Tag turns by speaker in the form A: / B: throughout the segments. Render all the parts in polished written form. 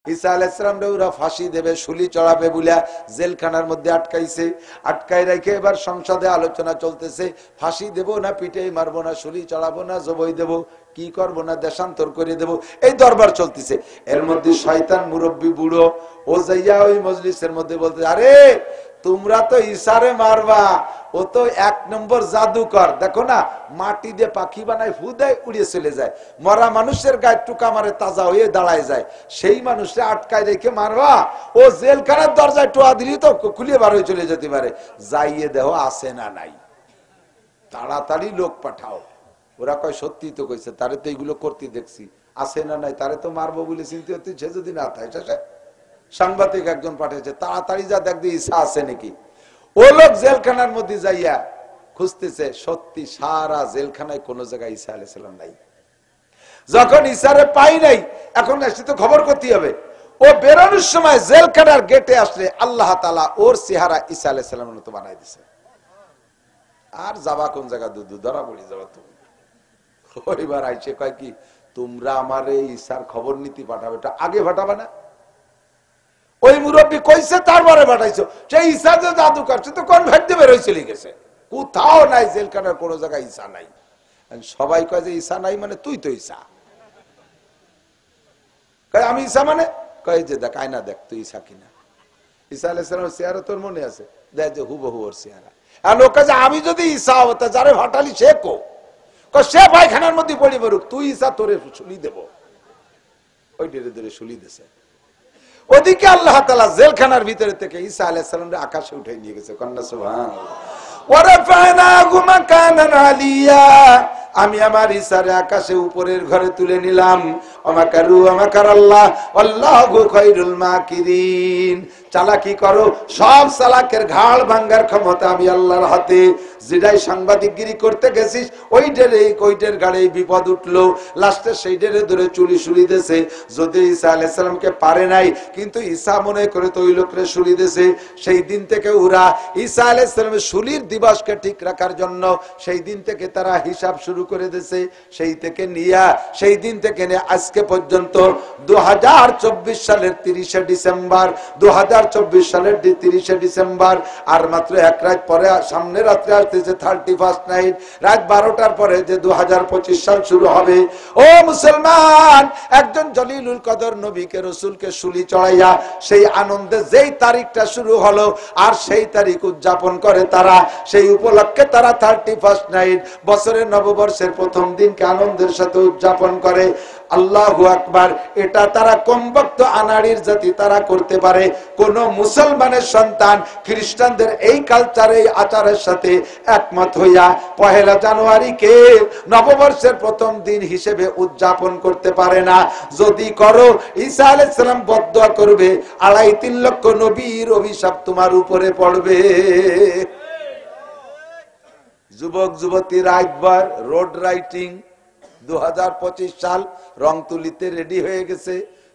A: ঈসা আলাইহিস সালামরে ওরা ফাঁসি দেবে, শুলি চড়াবে বলে জেলখানার মধ্যে আটকাইছে। আটকাই রেখে এবার সংসদে আলোচনা চলতেছে, ফাঁসি দেব না পিটাই মারবো না, শুলি চড়াবো না জবই দেব, কি করবো না দেশান্তর করে দেব, এই দরবার চলতেছে। এর মধ্যে শয়তান মুরব্বী বুড়ো ও যাইয়া ওই মজলিসের মধ্যে বলতে, আরে তোমরা তো ঈসারে মারবা, ও তো এক নম্বর জাদুকর, দেখো না মাটি দিয়ে পাখি বানায়, ফু দেয় উড়িয়ে চলে যায়, মরা মানুষের গায়ে টুকা মারে তাজা হয়ে দাঁড়ায় যায়, সেই মানুষকে আটকায় রেখে মারবা, ও জেলখানার দরজায় টোয়া দিলি তো খুলিয়ে বার হয়ে চলে যেতে পারে, যাইয়ে দেহ আছে না নাই, তাড়াতাড়ি লোক পাঠাও। ওরা কয় সত্যি তো কইছে, তারে তো এইগুলো করতে দেখছি, আছে না নাই, তারে তো মারবো বলে চিন্তা হচ্ছে, সে যদি না থাকে শেষে সাংবাদিক একজন পাঠিয়েছে, তাড়াতাড়ি যা দেখবি ঈসা আছে নাকি। ও লোক জেলখানার মধ্যে যাইয়া খুঁজতেছে, সত্যি সারা জেলখানায় কোন জায়গায় ঈসা আলাইহিস সালাম নাই। যখন ঈসারে পাই নাই, এখন এসে তো খবর করতে হবে। ও বেরোনোর সময় জেলখানার গেটে আসলে আল্লাহ তাআলা ওর চেহারা ঈসা আলাইহিস সালামের মতো বানাই দিছে। আর যাবা কোন জায়গা, দুধ ধরা পড়ে যাবা তুমি। ওইবার আইসে কয় কি, তোমরা আমার এই ঈসার খবর নীতি পাঠাবে, এটা আগে পাঠাবে না? ওই মুরব্বী কইছে তারপরে পাঠাইছো, সেই ঈসা যে জাদু করছে তো কনভার্ট দিয়ে বের হয়ে চলে গেছে, কোথাও নাই জেলখানার কোন জায়গায় ঈসা নাই। সবাই কয় যে ঈসা নাই মানে তুই তো ঈসা। কয় আমি ঈসা মানে, কয় যে দেখ আয়না দেখ তুই ঈসা কিনা। ঈসা আলাইহিস সালামের চেহারা তোর মনে আছে, দেখ যে হুবহু ওর চেহারা। আর লোক কাছে আমি যদি ঈসা হতো, যারে ভাটালি সে কো, সে পায়খানার মধ্যে পড়ে মরুক, তুই ঈসা তোরে শুলি দেব। ওই ডেরে ধরে শুলি দিছে। ওদিকে আল্লাহ তাআলা জেলখানার ভিতরে থেকে ঈসা আলাইহিস সালামকে আকাশে উঠাই নিয়ে গেছে, কন্না সুবহানাল্লাহ। ওয়া রাফা'নাহু মাকানান আলিয়া, আমি আমার ঈসারে আকাশে উপরের ঘরে তুলে নিলাম। আমাকারু আমাকারাল্লাহ আল্লাহু খায়রুল মাকিরিন। চালাকি করো, সব চালাকের ঘাড় ভাঙার ক্ষমতা আমি আল্লাহর হাতে। যেটাই সাংবাদিকগিরি করতে গেছিস ওইটার গাড়ি বিপদ উঠলো, লাস্টে সেই ডেরে ধরে চুলি শুলি দিয়েছে। যদি ঈসা আলাইহিস সালামকে পারে নাই, কিন্তু ঈসা মনে করে তো ওই লোকরে শুলি দিয়েছে। সেই দিন থেকে ওরা ঈসা আলাইহিস সালামের শুলির দিবসকে ঠিক রাখার জন্য সেই দিন থেকে তারা হিসাব শুরু করে দিয়েছে। সেই থেকে নিয়ে সেই দিন থেকে নিয়ে আজকে পর্যন্ত 2024 সালের 30শে ডিসেম্বর, 2024 সালের 30শে ডিসেম্বর, আর মাত্র এক রাত পরে সামনে রাত্রে আসতেছে 31st নাইট, রাত 12টার পরে যে 2025 সাল শুরু হবে। ও মুসলমান, একজন জলিলুল কদর নবীকে রাসূলকে শুলি চড়াইয়া সেই আনন্দে যেই তারিখটা শুরু হলো, আর সেই তারিখ উদযাপন করে তারা, সেই উপলক্ষে তারা 31st নাইট বছরের নববর্ষের প্রথম দিনকে আনন্দের সাথে উদযাপন করে। আল্লাহু আকবার। এটা তারা কমবক্ত আনাড়ির জাতি তারা করতে পারে। কোন মুসলমানের সন্তান খ্রিস্টানদের এই কালচার এই আচারের সাথে একমত হইয়া 1 জানুয়ারিকে নববর্ষের প্রথম দিন হিসেবে উদযাপন করতে পারে না। যদি করো, ঈসা আলাইহিস সালাম বদদুয়া করবে, 2.5-3 লক্ষ নবীর অভিশাপ তোমার উপরে পড়বে। যুবক যুবতী রাতভর রোড রাইটিং, 2025 সাল রংতুলিতে রেডি হয়ে গেছে।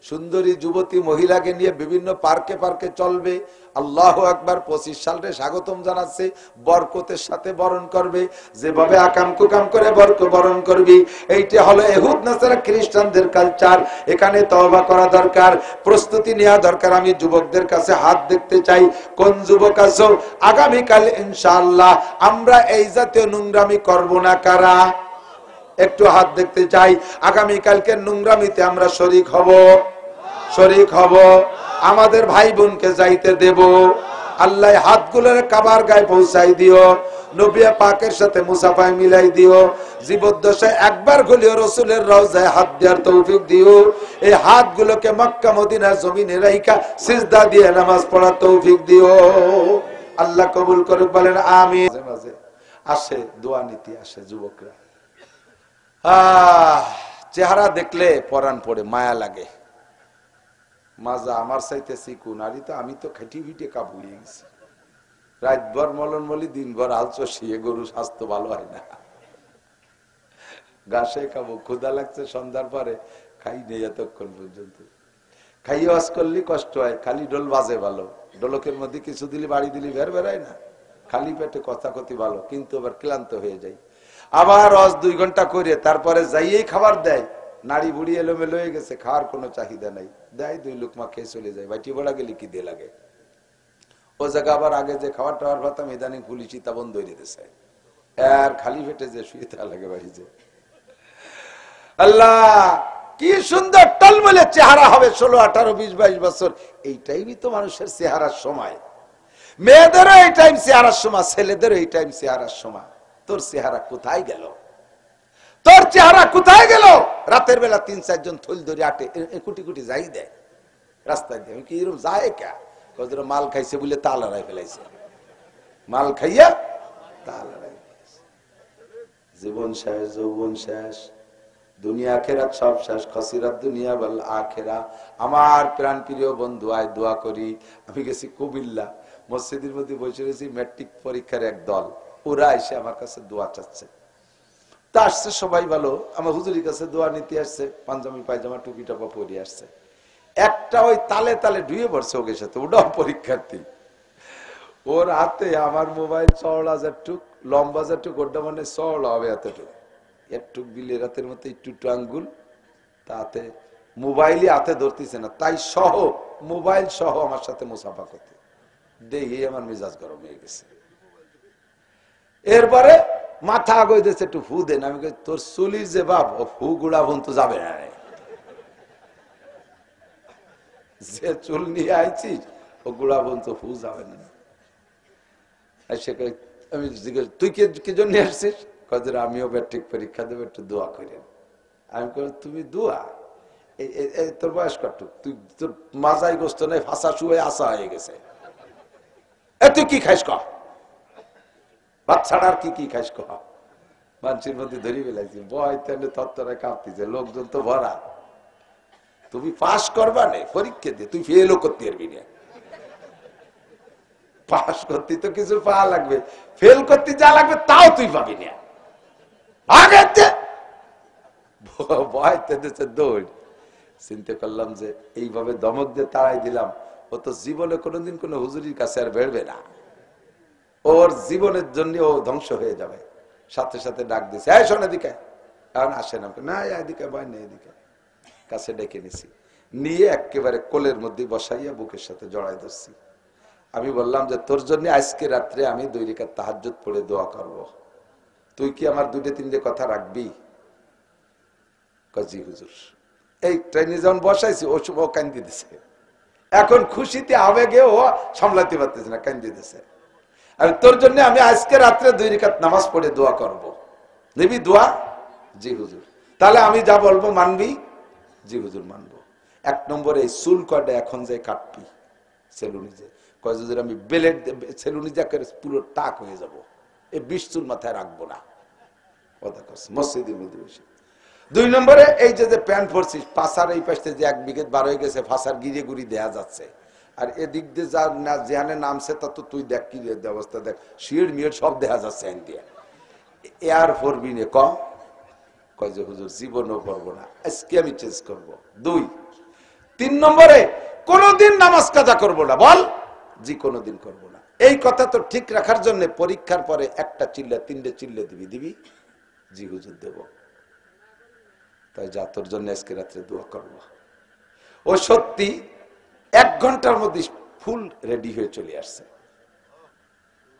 A: সুন্দরী যুবতী মহিলাকে নিয়ে বিভিন্ন পার্কে পার্কে চলবে। আল্লাহু আকবার। 25 সালে স্বাগতম জানাচ্ছে, বরকতের সাথে বরণ করবে, যেভাবে আকাম কুকাম করে বরণ করবি। এইটা হলো ইহুদ নাসারা খ্রিস্টানদের কালচার। এখানে তওবা করা দরকার, প্রস্তুতি নেওয়া দরকার। আমি যুবকদের কাছে হাত দেখতে চাই, কোন যুবক আছো আগামীকাল ইনশাআল্লাহ আমরা এই জাতীয় নোংরামি করব না? কারা একটু হাত দেখতে চাই। আগামীকালকে নোংরামিতে আমরা শরীক হব, আমাদের ভাই বোনকে যাইতে দেব। আল্লাহ হাতগুলোর কাবার গায়ে পৌঁছাই দিও, নবী পাকের সাথে মুসাফায় মিলাই দিও। জীবদ্দশায় একবার হলেও রাসূলের রওজায় হাত দেওয়ার তৌফিক দিও। এই হাতগুলোকে মক্কা মদিনার জমিনে রাইখা সিজদা দিয়ে নামাজ পড়ার তৌফিক দিও। আল্লাহ কবুল করুক, বলেন আমিন। মাঝে মাঝে আসে দোয়া নীতি, আসে যুবকরা, চেহারা দেখলে পরাণ পড়ে, মায়া লাগে। মাজা আমার চাইতে চিকুন, আরি তো আমি তো খেটি ভিটে কাপুড়িয়ে গেছি। রাতভর মলন মলি, দিনভর আলচসিয়ে, গরু স্বাস্থ্য ভালো হয় না। ঘাসে খাবো, ক্ষুধা লাগছে সন্ধ্যার পরে, খাই নেই এতক্ষণ পর্যন্ত। খাইয়ে ওয়াজ করলি কষ্ট হয়, খালি ডোল বাজে ভালো, ডোলকের মধ্যে কিছু দিলি বাড়ি দিলি বেরায় না। খালি পেটে কথা কথি ভালো, কিন্তু আবার ক্লান্ত হয়ে যায়। আবার ওয়াজ 2 ঘন্টা করে তারপরে যাইয়েই খাবার দেয়, নাড়ি বুড়ি এলোমেলো হয়ে গেছে, খাওয়ার কোনো চাহিদা নাই, দেয় 2 লুকমা খেয়ে চলে যায়। বাইটি বড়া গেলে কি দিয়ে লাগে। ও জায়গা আবার আগে যে খাবার টাওয়ার পাতাম ইদানিং পুলিশি তা বন্ধ হয়ে দিতেছে, আর খালি পেটে যে শুয়ে তা লাগে বাড়ি যে। আল্লাহ কি সুন্দর টলমলে চেহারা হবে 16, 18, 20, 22 বছর। এই টাইমই তো মানুষের চেহারার সময়। মেয়েদেরও এই টাইম চেহারার সময়, ছেলেদেরও এই টাইম চেহারার সময়। তোর চেহারা কোথায় গেল? তোর চেহারা কোথায় গেল? রাতের বেলা 3-4 জন থল ধরে আটে কুটি কুটি যাই দেয় রাস্তায় দিয়ে। কি এরকম যায় কে? মাল খাইছে বলে তা লড়াই ফেলাইছে, মাল খাইয়া তা লড়াই ফেলাইছে। জীবন শেষ, যৌবন শেষ, দুনিয়া আখেরাত সব শেষ। খসিরাত দুনিয়া ওয়াল আখিরা। আমার প্রাণ প্রিয় বন্ধু, আয় দোয়া করি। আমি গেছি কুমিল্লা, মসজিদের মধ্যে বসে রয়েছি, ম্যাট্রিক পরীক্ষার এক দল, ওরা এসে আমার কাছে দোয়া চাচ্ছে। তা আসছে সবাই ভালো, আমার হুজুরের কাছে দোয়া নিতে আসছে, পাঞ্জাবি পায়জামা টুপি টাপা পরে আসছে। একটা ওই তালে তালে ডুয়ে পড়ছে ওকে সাথে, ওটাও পরীক্ষার্থী। ওর হাতে আমার মোবাইল চওড়া যেটুক, লম্বা যেটুক, ওটা মানে চওড়া হবে এতটুক, একটুক বিলের হাতের মতো একটু আঙ্গুল, তাতে মোবাইলই হাতে ধরতেছে না, তাই সহ মোবাইল সহ আমার সাথে মুসাফা করতে দেখি আমার মেজাজ গরম হয়ে গেছে। এরপরে মাথা আগে দিয়েছে, একটু ফু দেন। আমি তোর চুলির যে বাপ, ও ফু গুড়া বোন তো যাবে না, যে চুল নিয়ে আইছিস ও গুড়া বোন তো ফু যাবে না। আমি জিজ্ঞেস, তুই কি জন্য আসছিস? কাজের আমিও ম্যাট্রিক পরীক্ষা দেবো, একটু দোয়া করেন। আমি কই, তুমি দোয়া? তোর বয়স কত? তুই তোর মাজাই গোস্ত নাই, ফাঁসা শুয়ে আসা হয়ে গেছে। তুই কি খাইস কহ, বাচ্চাটার কি খাইস কহ। মানুষের মধ্যে ধরি ফেলাইছি, বয় তেলে তত্তরে কাঁপতেছে, লোকজন তো ভরা। তুমি পাস করবা না, পরীক্ষা দিয়ে তুই ফেলও করতে পারবি না। পাস করতে তো কিছু পাওয়া লাগবে, ফেল করতে যা লাগবে তাও তুই পাবি না। দৌড়। চিন্তা করলাম যে এইভাবে দমক দিয়ে তাড়াই দিলাম, ও তো জীবনে কোনোদিন কোনো হুজুরির কাছে আর বেরবে না, ওর জীবনের জন্য ও ধ্বংস হয়ে যাবে। সাথে সাথে ডাক দিছে, এই শোন এদিকে। কারণ আসে না, এদিকে ভয় নেই, এদিকে। কাছে ডেকে নিছি, নিয়ে একেবারে কোলের মধ্যে বসাইয়া বুকের সাথে জড়াই ধরছি। আমি বললাম যে তোর জন্য আজকে রাত্রে আমি 2 রাকাত তাহাজ্জুদ পড়ে দোয়া করব, তুই কি আমার 2-3 কথা রাখবি? জি হুজুর। এই ট্রেনে যখন বসাইছি ও সময় কান্দি দিছে, এখন খুশিতে আবেগে ও সামলাতে পারতেছে না, কান্দি দিছে। আর তোর জন্য আমি আজকে রাত্রে 2 রাকাত নামাজ পড়ে দোয়া করব, নিবি দোয়া? জি হুজুর। তাহলে আমি যা বলবো মানবি? জি হুজুর মানবো। 1 নম্বরে এই চুল কয়টা এখন যে কাটবি সেলুনে যে, কয় হুজুর আমি বেলেট সেলুনে যা করে পুরো টাক হয়ে যাব, এই 20 চুল মাথায় রাখবো না। কথা কস মসজিদের মধ্যে বসে। 2 নম্বরে এই যে প্যান্ট পরছিস, পাশার এই পাশে যে 1 বিঘে বার হয়ে গেছে, ফাঁসার গিরে গুড়ি দেয়া যাচ্ছে, আর এদিক দিয়ে যা যেখানে নামছে তা তো তুই দেখ কি অবস্থা, দেখ শিড় মিড় সব দেখা যাচ্ছে। এয়ার পরবি নে কম? কয় যে হুজুর জীবনও পড়বো না, আজকে আমি চেঞ্জ করবো। 2। 3 নম্বরে কোনদিন নামাজ কাজা করবো না, বল? জি কোনদিন করবো না। এই কথা তো ঠিক রাখার জন্য পরীক্ষার পরে 1টা চিল্লা 3টে চিল্লে দিবি? জি হুজুর দেব। তাই যা তোর জন্য আজকে রাত্রে দোয়া করবো। ও সত্যি 1 ঘন্টার মধ্যে ফুল রেডি হয়ে চলে আসছে,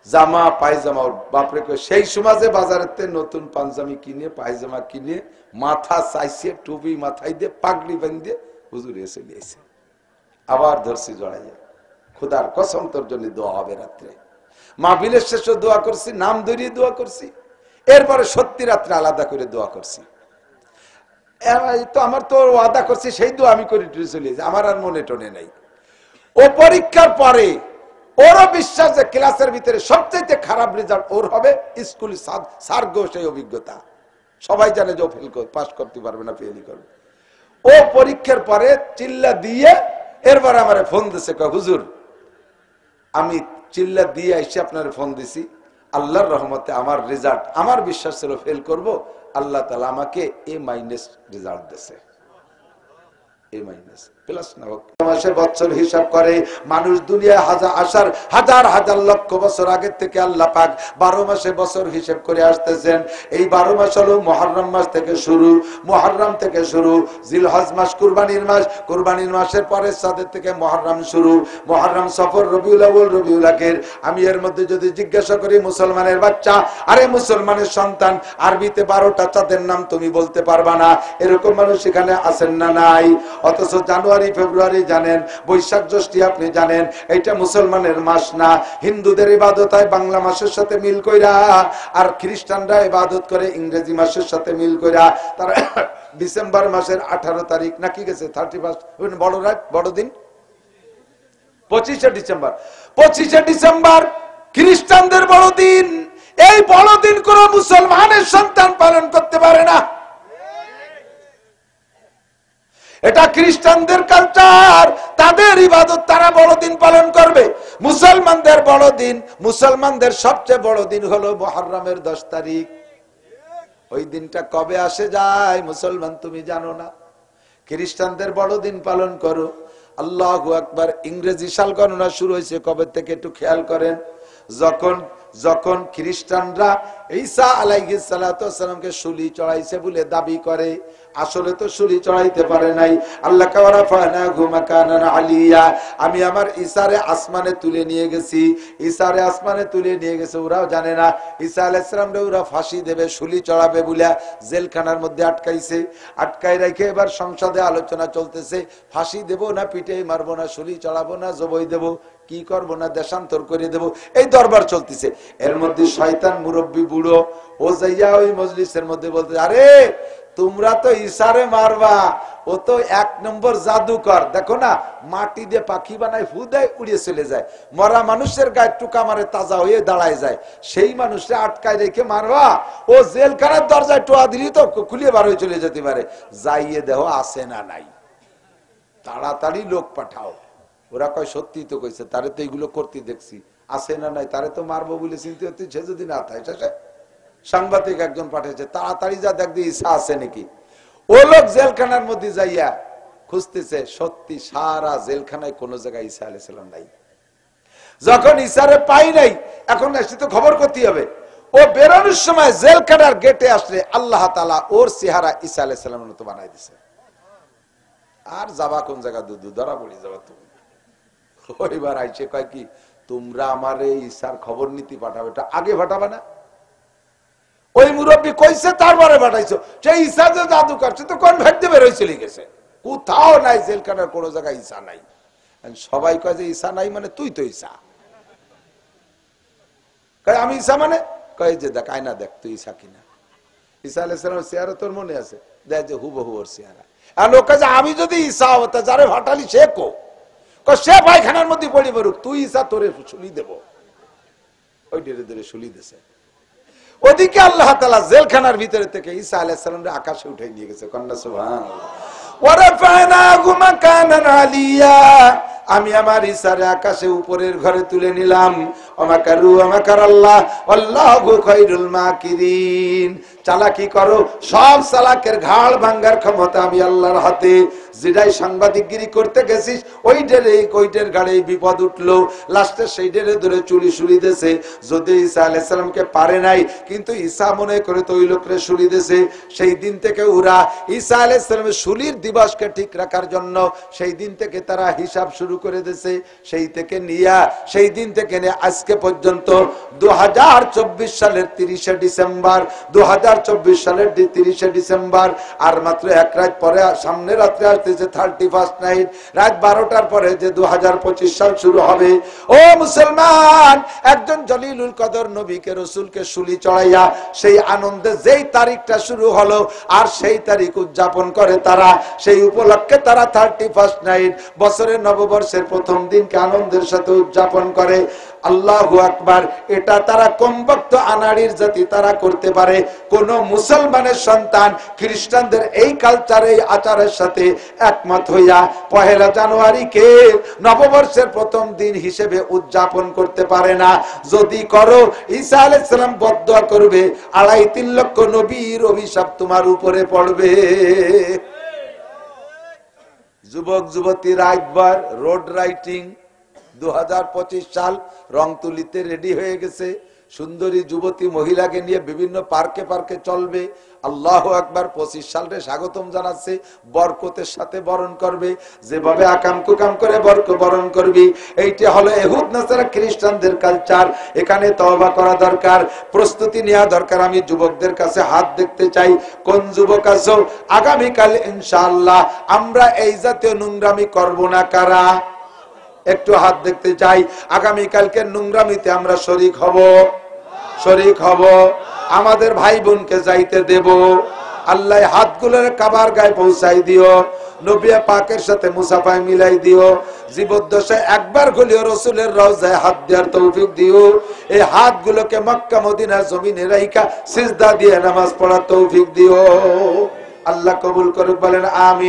A: জামা পায়জামা। ওর বাপরে সেই সমাজে বাজারেতে নতুন পাঞ্জাবি কিনে, পায়জামা কিনে, মাথা চাইছে, টুপি মাথায় দিয়ে, পাগড়ি বেঁধে হুজুর এসে নিয়েছে। আবার ধরছি জড়াইয়া, খোদার কসম তোর জন্য দোয়া হবে রাত্রে। মাহফিলের শেষে দোয়া করছি, নাম ধরিয়ে দোয়া করছি, এরপরে সত্যি রাত্রে আলাদা করে দোয়া করছি। তো আমার তো ওয়াদা করছি, সেই দোয়া আমি করে চলে যাই, আমার আর মনে টনে নাই। ও পরীক্ষার পরে ওরও বিশ্বাস যে ক্লাসের ভিতরে সবচেয়ে খারাপ রেজাল্ট ওর হবে, স্কুল সার্গ সেই অভিজ্ঞতা। সবাই জানে যে ও ফেল পাস করতে পারবে না, ফেলই করবে। ও পরীক্ষার পরে চিল্লা দিয়ে এরপর আমার ফোন দিছে, হুজুর আমি চিল্লা দিয়ে এসে আপনার ফোন দিছি, আল্লাহর রহমতে আমার রেজাল্ট, আমার বিশ্বাস ছিল ফেল করব, আল্লাহ তাআলা আমাকে A- রেজাল্ট দিয়েছে। A-। প্লাস না হোক মাসে বছর হিসাব করে মানুষ দুনিয়ায় আসার হাজার হাজার লক্ষ বছর আগের থেকে আল্লাহ পাক 12 মাসে বছর হিসাব করে আসতেছেন। এই 12 মাস হলো মুহররম মাস থেকে শুরু, মুহররম থেকে শুরু, জিলহজ মাস কুরবানির মাস, কুরবানির মাসের পরের চাঁদের থেকে মুহররম শুরু, মুহররম, সফর, রবিউল আউয়াল, রবিউল আখির। আমি এর মধ্যে যদি জিজ্ঞাসা করি মুসলমানের বাচ্চা, আরে মুসলমানের সন্তান, আরবিতে 12টা চাঁদের নাম তুমি বলতে পারবা না, এরকম মানুষ এখানে আছেন না নাই? অথচ জানুয়ারি ফেব্রুয়ারি জানেন, বৈশাখ জ্যৈষ্ঠ আপনি জানেন, এটা মুসলমানের মাস না। হিন্দুদের ইবাদত হয় বাংলা মাসের সাথে মিল কইরা, আর খ্রিস্টানরা ইবাদত করে ইংরেজি মাসের সাথে মিল কইরা। তারা ডিসেম্বর মাসের 18 তারিখ নাকি গেছে 31 বড় রাত, বড়দিন 25শে ডিসেম্বর। 25শে ডিসেম্বর খ্রিস্টানদের বড়দিন। এই বড়দিন কোন মুসলমানের সন্তান পালন করতে পারে না। এটা খ্রিস্টানদের কালচার, তাদের ইবাদত, তারা বড়দিন পালন করবে। মুসলমানদের বড়দিন, মুসলমানদের সবচেয়ে বড় দিন হলো মুহররমের 10 তারিখ। ওই দিনটা কবে আসে যায় মুসলমান তুমি জানো না। খ্রিস্টানদের বড়দিন পালন করো। আল্লাহু আকবার। ইংরেজি সাল গণনা শুরু হয়েছে কবে থেকে একটু খেয়াল করেন। যখন খ্রিস্টানরা ঈসা আলাইহিস সালাতু ওয়াস সালামকে শুলি চড়াইছে বলে দাবি করে, আসলে তো শুলি চড়াইতে পারে নাই। আল্লাহ কাওয়ারা ফানাহু মাকানান আলিয়া, আমি আমার ঈসারে আসমানে তুলে নিয়ে গেছি। ঈসারে আসমানে তুলে নিয়ে গেছে, ওরাও জানে না। ঈসা আলাইহিস সালামরে ওরা ফাঁসি দেবে, শুলি চড়াবে বলে জেলখানার মধ্যে আটকাইছে। আটকাই রেখে এবার সংসদে আলোচনা চলতেছে, ফাঁসি দেব না পিঠে মারবো না, শুলি চড়াবো না জবই দেব, কি করবো না দেশান্তর করে দেব, এই দরবার চলতেছে। এর মধ্যে শয়তান মুরব্বী বুড়ো ও যাইয়া ওই মজলিসের মধ্যে বলতে, আরে তোমরা তো ঈসারে মারবা, ও তো 1 নম্বর জাদুকর, দেখো না মাটি দিয়ে পাখি বানায়, ফু দেয়, উড়িয়ে চলে যায়। মরা মানুষের গায়ে টুকা মারে, তাজা হয়ে দাঁড়ায় যায়। সেই মানুষটা আটকায় রেখে মারবা, ও জেলখানার দরজায় টোয়া দিলি তো খুলিয়ে বার হয়ে চলে যেতে পারে। যাইয়ে দেহ আছে না নাই, তাড়াতাড়ি লোক পাঠাও। ওরা কয় সত্যি তো কইছে, তারে তো এইগুলো করতে দেখছি, আছে না নাই, তারে তো মারবো বলে চিন্তা হচ্ছে, সে যদি না থাকে। সাংবাদিক একজন পাঠিয়েছে, তাড়াতাড়ি যা দেখ দিয়ে ঈসা আছে নাকি। ও লোক জেলখানার মধ্যে যাইয়া খুঁজতেছে, সত্যি সারা জেলখানায় কোন জায়গায় ঈসা আলাইহিস সালাম নাই। যখন ঈসারে পাই নাই, এখন এসে তো খবর করতে হবে। ও বেরোনোর সময় জেলখানার গেটে আসলে আল্লাহ তাআলা ওর চেহারা ঈসা আলাইহিস সালামের মতো বানাই দিছে। আর যাবা কোন জায়গা, দুধু ধরা পড়ে যাবা তুমি। ওইবার আইসে কয় কি, তোমরা আমার এই ঈসার খবর নীতি পাঠাবে, এটা আগে পাঠাবে না? ওই মুরব্বী কইছে তারপরে পাঠাইছো। সেই ঈসা যে জাদু করছে তো কোন ভেটতে বের হয়ে চলে গেছে, কোথাও নাই, জেলখানার কোনো জায়গায় ঈসা নাই। সবাই কয় যে ঈসা নাই মানে তুই তো ঈসা। কয় আমি ঈসা মানে, কয় যে দেখ আয়না দেখ তুই ঈসা কিনা। ঈসা আলাইহিস সালামের চেহারা তোর মনে আছে, দেখ যে হুবহু ওর চেহারা। আর লোক কাছে আমি যদি ঈসা হতে যারে ভাটালি সে কো, সে পায়খানার মধ্যে পড়ে বেরুক, তুই ঈসা তোরে শুলি দেব। ওই ধীরে ধীরে শুলি দিছে। ওদিকে আল্লাহ তাআলা জেলখানার ভিতরে থেকে ঈসা আলাইহিস সালামকে আকাশে উঠাই নিয়ে গেছে। কন্যা সুবহানাল্লাহ। ওয়া রাফা'নাহু মাকানান আলিয়া, আমি আমার ঈসারে আকাশে উপরের ঘরে তুলে নিলাম। ওমাকারু ওমাকারাল্লাহ আল্লাহু খায়রুল মাকিরিন। চালাকি করো, সব চালাকের ঘাড় ভাঙার ক্ষমতা আমি আল্লাহর হাতে। যেটাই সাংবাদিকগিরি করতে গেছিস ওই ডের গাড়ে বিপদ উঠলো, লাস্টে সেই ডেরে ধরে চুলি শুলি দিয়েছে। যদি ঈসা আলাইহিস সালামকে পারে নাই, কিন্তু ঈসা মনে করে তো ওই লোকরে শুলি দিয়েছে। সেই দিন থেকে ওরা ঈসা আলাইহিস সালামের শুলির দিবসকে ঠিক রাখার জন্য সেই দিন থেকে তারা হিসাব শুরু করে দিয়েছে। সেই থেকে নিয়ে সেই দিন থেকে নিয়ে আজকে পর্যন্ত 2024 সালের 30শে ডিসেম্বর, 2024 সালের 30শে ডিসেম্বর, আর মাত্র এক রাত পরে সামনে রাত্রে আসতেছে 31st নাইট, রাত 12টার পরে যে 2025 সাল শুরু হবে। ও মুসলমান, একজন জলিলুল কদর নবীকে রসুলকে শুলি চড়াইয়া সেই আনন্দে যেই তারিখটা শুরু হলো, আর সেই তারিখ উদযাপন করে তারা, সেই উপলক্ষে তারা 31st নাইট বছরের নববর্ষের প্রথম দিনকে আনন্দের সাথে উদযাপন করে। আল্লাহু আকবার। এটা তারা কমবক্ত আনাড়ির জাতি তারা করতে পারে। কোন মুসলমানের সন্তান খ্রিস্টানদের এই কালচার, এই আচারের সাথে একমত হইয়া 1 জানুয়ারিকে নববর্ষের প্রথম দিন হিসেবে উদযাপন করতে পারে না। যদি করো, ঈসা আলাইহিস সালাম বদদুয়া করবে, 2.5-3 লক্ষ নবীর অভিশাপ তোমার উপরে পড়বে। যুবক যুবতী রাতভর রোড রাইটিং 2025 সাল রংতুলিতে রেডি হয়ে গেছে। সুন্দরী যুবতী মহিলাকে নিয়ে বিভিন্ন পার্কে পার্কে চলবে। আল্লাহু আকবার। 25 সালে স্বাগতম জানাচ্ছে, বরকতের সাথে বরণ করবে, যেভাবে আকাম কুকাম করে বরণ করবি। এইটা হলো ইহুদ নাসারা খ্রিস্টানদের কালচার। এখানে তওবা করা দরকার, প্রস্তুতি নেওয়া দরকার। আমি যুবকদের কাছে হাত দেখতে চাই, কোন যুবক আছো আগামীকাল ইনশাআল্লাহ আমরা এই জাতীয় নোংরামি করব না? কারা একটু হাত দেখতে চাই। আগামীকালকে নোংরামিতে আমরা শরীক হব। আমাদের ভাই বোনকে যাইতে দেব। আল্লাহ হাতগুলোর কাবার গায়ে পৌঁছাই দিও, নবী পাকের সাথে মুসাফায় মিলাই দিও। জীবদ্দশায় একবার হলেও রাসূলের রওজায় হাত দেওয়ার তৌফিক দিও। এই হাতগুলোকে মক্কা মদিনার জমিনে রাইখা সিজদা দিয়ে নামাজ পড়ার তৌফিক দিও। আল্লাহ কবুল করুক, বলেন আমিন।